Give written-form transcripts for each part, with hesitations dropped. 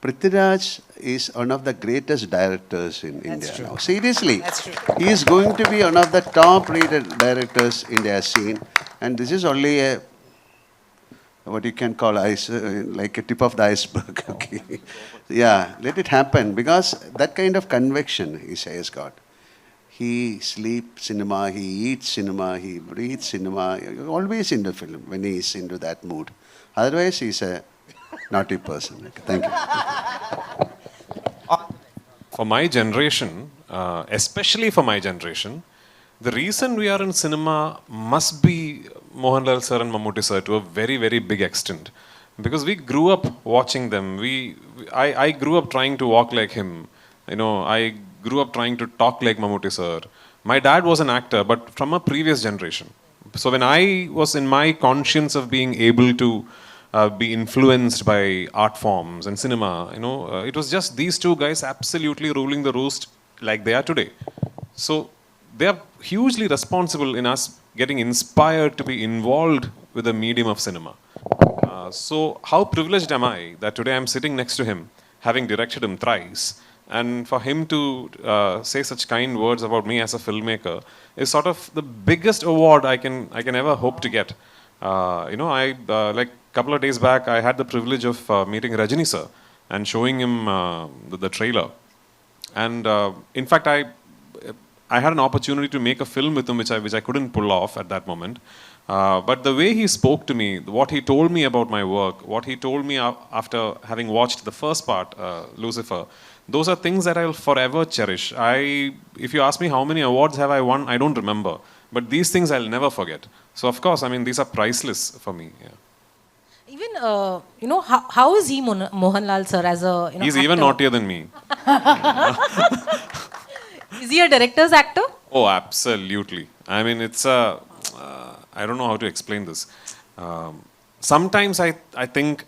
Prithviraj is one of the greatest directors in India true. now. Seriously. That's true. He is going to be one of the top-rated directors India has seen. And this is only a, what you can call like a tip of the iceberg. Okay. Yeah, let it happen, because that kind of conviction he has got. He sleeps cinema, he eats cinema, he breathes cinema, always in the film when he is into that mood. Otherwise, he's a naughty person. Okay, thank you. For my generation, especially for my generation, the reason we are in cinema must be Mohanlal sir and Mammootty sir to a very, very big extent. Because we grew up watching them. I grew up trying to walk like him. You know, I grew up trying to talk like Mammootty sir. My dad was an actor, but from a previous generation. So when I was in my conscience of being able to be influenced by art forms and cinema, you know, it was just these two guys absolutely ruling the roost like they are today. So they are hugely responsible in us getting inspired to be involved with the medium of cinema. So how privileged am I that today I'm sitting next to him, having directed him thrice, and for him to say such kind words about me as a filmmaker is sort of the biggest award I can ever hope to get. You know, like a couple of days back, I had the privilege of meeting Rajini sir and showing him the trailer. And in fact, I had an opportunity to make a film with him, which I couldn't pull off at that moment. But the way he spoke to me, what he told me about my work, what he told me after having watched the first part, Lucifer, those are things that I'll forever cherish. If you ask me how many awards have I won, I don't remember. But these things I'll never forget. So of course, I mean, these are priceless for me. Yeah. Even, you know, how is he Mohanlal sir as a, you know, He's actor? even naughtier than me. Is he a director's actor? Oh, absolutely. I mean, it's a, I don't know how to explain this. Sometimes I think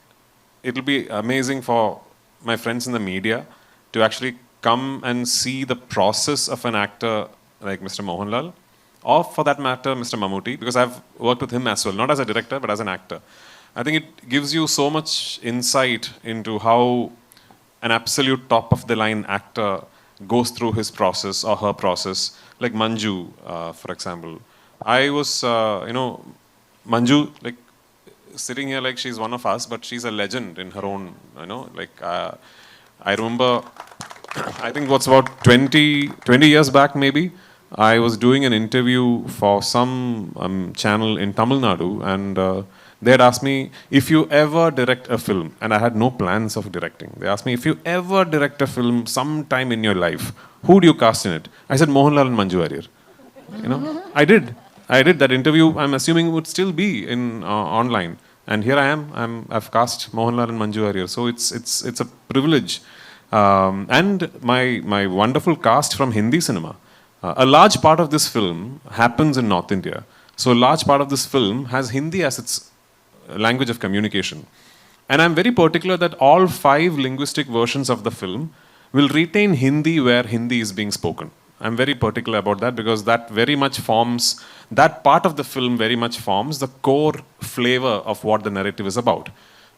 it'll be amazing for my friends in the media to actually come and see the process of an actor like Mr. Mohanlal, or for that matter, Mr. Mammootty, because I've worked with him as well, not as a director, but as an actor. I think it gives you so much insight into how an absolute top-of-the-line actor goes through his process or her process, like Manju, for example. I was, you know, Manju, like, sitting here like she's one of us, but she's a legend in her own, you know, like, I remember, I think what's about 20 years back maybe, I was doing an interview for some channel in Tamil Nadu, and they had asked me, if you ever direct a film, and I had no plans of directing. They asked me, if you ever direct a film sometime in your life, who do you cast in it? I said, Mohanlal and Manju Warrier. You know, I did that interview. I'm assuming would still be in online, and here I am. I've cast Mohanlal and Manju Warrier. So it's a privilege, and my wonderful cast from Hindi cinema. A large part of this film happens in North India. So a large part of this film has Hindi as its language of communication. And I'm very particular that all 5 linguistic versions of the film will retain Hindi where Hindi is being spoken. I'm very particular about that because that very much forms, that part of the film very much forms the core flavor of what the narrative is about.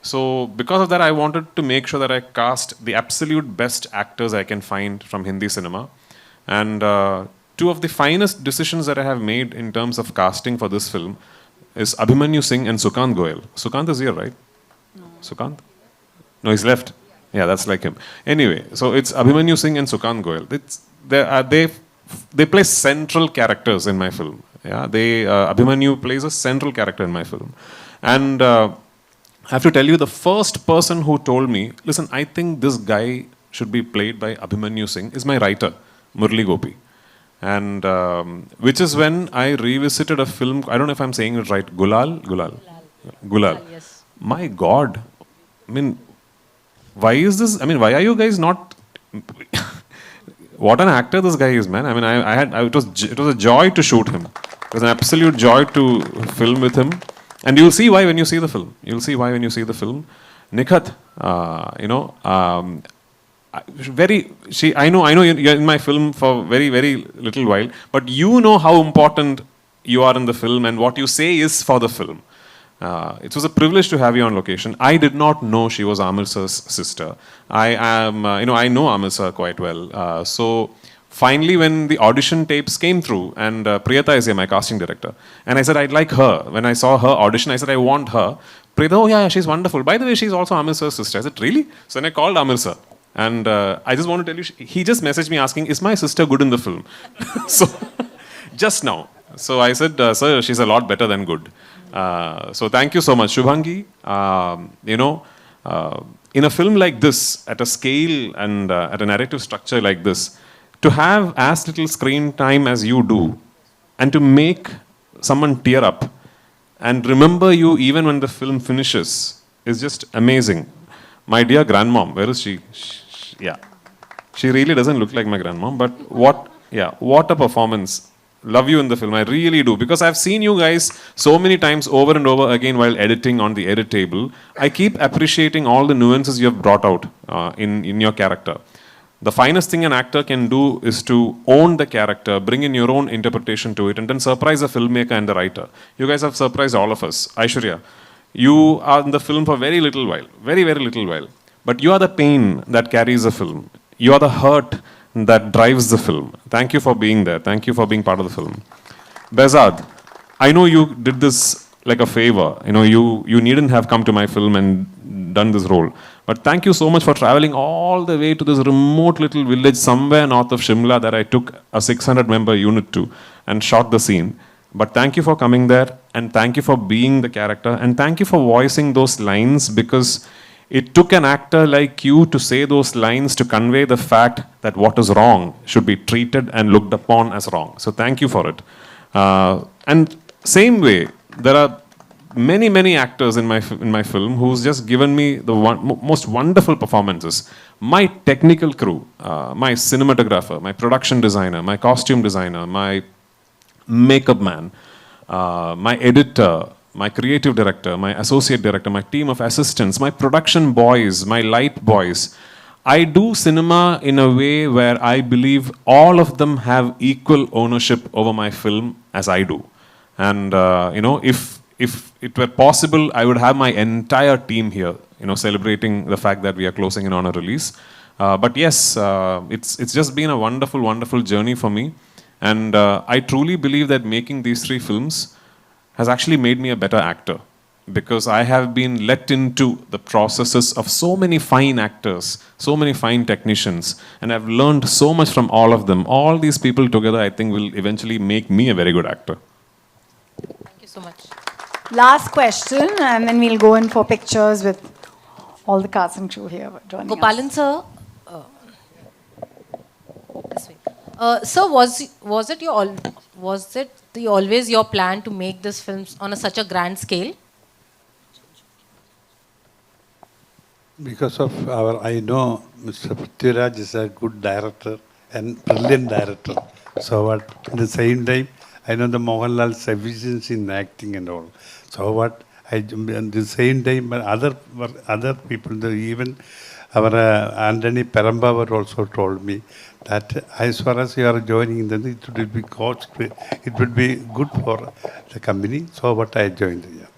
So because of that, I wanted to make sure that I cast the absolute best actors I can find from Hindi cinema. And 2 of the finest decisions that I have made in terms of casting for this film is Abhimanyu Singh and Sukant Goyal. Sukant is here, right? No. Sukant? No, he's left. Yeah, that's like him. Anyway, so it's Abhimanyu Singh and Sukant Goyal. They play central characters in my film. Yeah, Abhimanyu plays a central character in my film. And I have to tell you, the first person who told me, listen, I think this guy should be played by Abhimanyu Singh is my writer, Murli Gopi. And which is when I revisited a film, I don't know if I'm saying it right, Gulal, yes. My God, I mean, why is this, I mean, why are you guys not, what an actor this guy is, man. I mean, it was a joy to shoot him. It was an absolute joy to film with him. And you'll see why when you see the film. You'll see why when you see the film. Nikhat, you know, I know you're in my film for very, very little while, but you know how important you are in the film and what you say is for the film. It was a privilege to have you on location. I did not know she was Amil sir's sister. I am, I know Amil sir quite well. So finally, when the audition tapes came through, and Priyata is here, my casting director, and I said, I'd like her. When I saw her audition, I said, I want her. Priyata, oh yeah, she's wonderful. By the way, she's also Amil sir's sister. I said, really? So then I called Amil sir. And I just want to tell you, he just messaged me asking, is my sister good in the film? So, just now. So I said, sir, she's a lot better than good. So thank you so much. Shubhangi, in a film like this, at a scale and at a narrative structure like this, to have as little screen time as you do, and to make someone tear up and remember you even when the film finishes is just amazing. My dear grandmom, where is she? Yeah. She really doesn't look like my grandmom, but what a performance. Love you in the film, I really do, because I've seen you guys so many times over and over again while editing on the edit table. I keep appreciating all the nuances you have brought out in your character. The finest thing an actor can do is to own the character, bring in your own interpretation to it, and then surprise the filmmaker and the writer. You guys have surprised all of us. Aishwarya, you are in the film for very little while, very, very little while. But you are the pain that carries the film. You are the hurt that drives the film. Thank you for being there. Thank you for being part of the film. Behzad, I know you did this like a favor. You needn't have come to my film and done this role. But thank you so much for traveling all the way to this remote little village somewhere north of Shimla that I took a 600-member unit to and shot the scene. But thank you for coming there, and thank you for being the character, and thank you for voicing those lines, because it took an actor like you to say those lines to convey the fact that what is wrong should be treated and looked upon as wrong. So thank you for it. And same way, there are many, many actors in my film who's just given me the most wonderful performances. My technical crew, my cinematographer, my production designer, my costume designer, my makeup man, my editor, my creative director, my associate director, my team of assistants, my production boys, my light boys. I do cinema in a way where I believe all of them have equal ownership over my film as I do. And if it were possible, I would have my entire team here, celebrating the fact that we are closing in on a release. But yes, it's just been a wonderful, wonderful journey for me. And I truly believe that making these 3 films has actually made me a better actor, because I have been let into the processes of so many fine actors, so many fine technicians, and I've learned so much from all of them. All these people together, I think, will eventually make me a very good actor. Thank you so much. Last question, and then we'll go in for pictures with all the cast and crew here joining Gopalan us. sir, this way. Sir, was it always your plan to make this film on such a grand scale? Because of I know Mr. Prithviraj is a good director and brilliant director. So at the same time, I know the Mohanlal's efficiency in acting and all. So at the same time, other people, even our Anthony Perambhavar also told me that as far as you are joining, then it would be good for the company. So what I joined here.